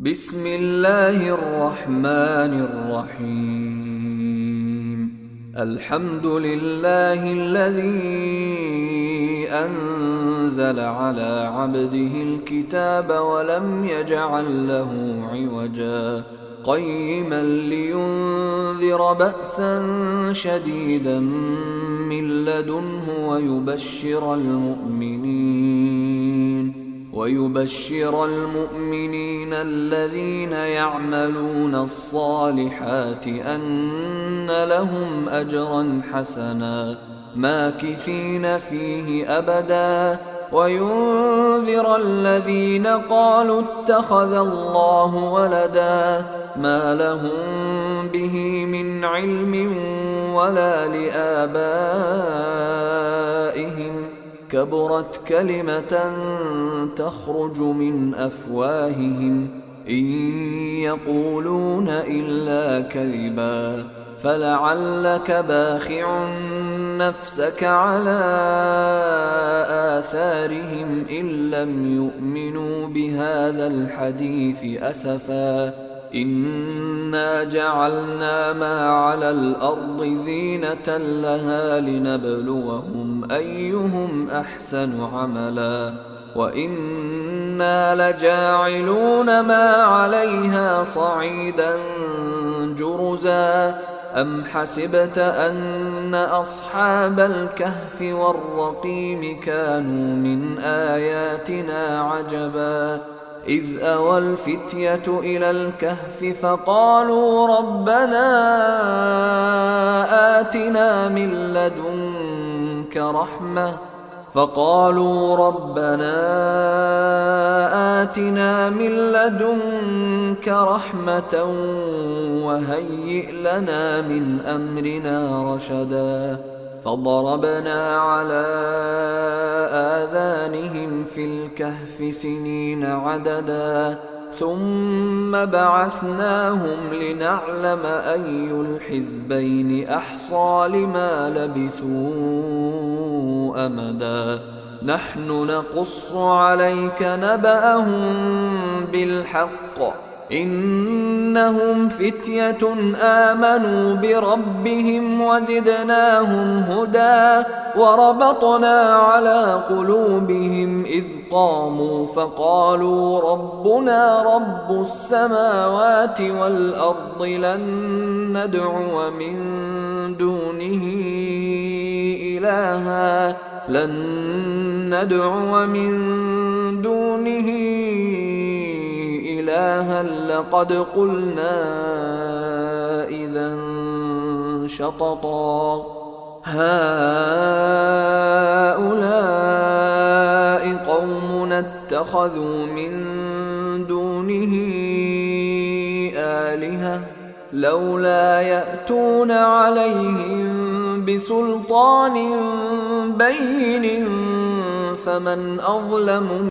بسم الله الرحمن الرحيم. الحمد لله الذي أنزل على عبده الكتاب ولم يجعل له عوجا قيما لينذر بأسا شديدا من لدنه ويبشر المؤمنين الذين يعملون الصالحات أن لهم أجرا حسنا ماكثين فيه أبدا وينذر الذين قالوا اتخذ الله ولدا ما لهم به من علم ولا لآبائهم كبرت كلمة تخرج من أفواههم إن يقولون إلا كذبا فلعلك باخع نفسك على آثارهم إن لم يؤمنوا بهذا الحديث أسفا إنا جعلنا ما على الأرض زينة لها لنبلوهم أيهم أحسن عملا وإنا لجاعلون ما عليها صعيدا جرزا أم حسبت أن أصحاب الكهف والرقيم كانوا من آياتنا عجبا إذ أوى الفتية إلى الكهف فقالوا ربنا آتنا من لدنك رحمة وهيئ لنا من أمرنا رشدا فضربنا على آذانهم في الكهف سنين عددا ثم بعثناهم لنعلم أي الحزبين أحصى لما لبثوا أمدا نحن نقص عليك نبأهم بالحق إنهم فتية آمنوا بربهم وزدناهم هدى وربطنا على قلوبهم إذ قاموا فقالوا ربنا رب السماوات والأرض لن ندعو من دونه إلها لقد قلنا إذا شططا هؤلاء قومنا اتخذوا من دونه آلهة لولا يأتون عليهم بسلطان بين فمن أظلم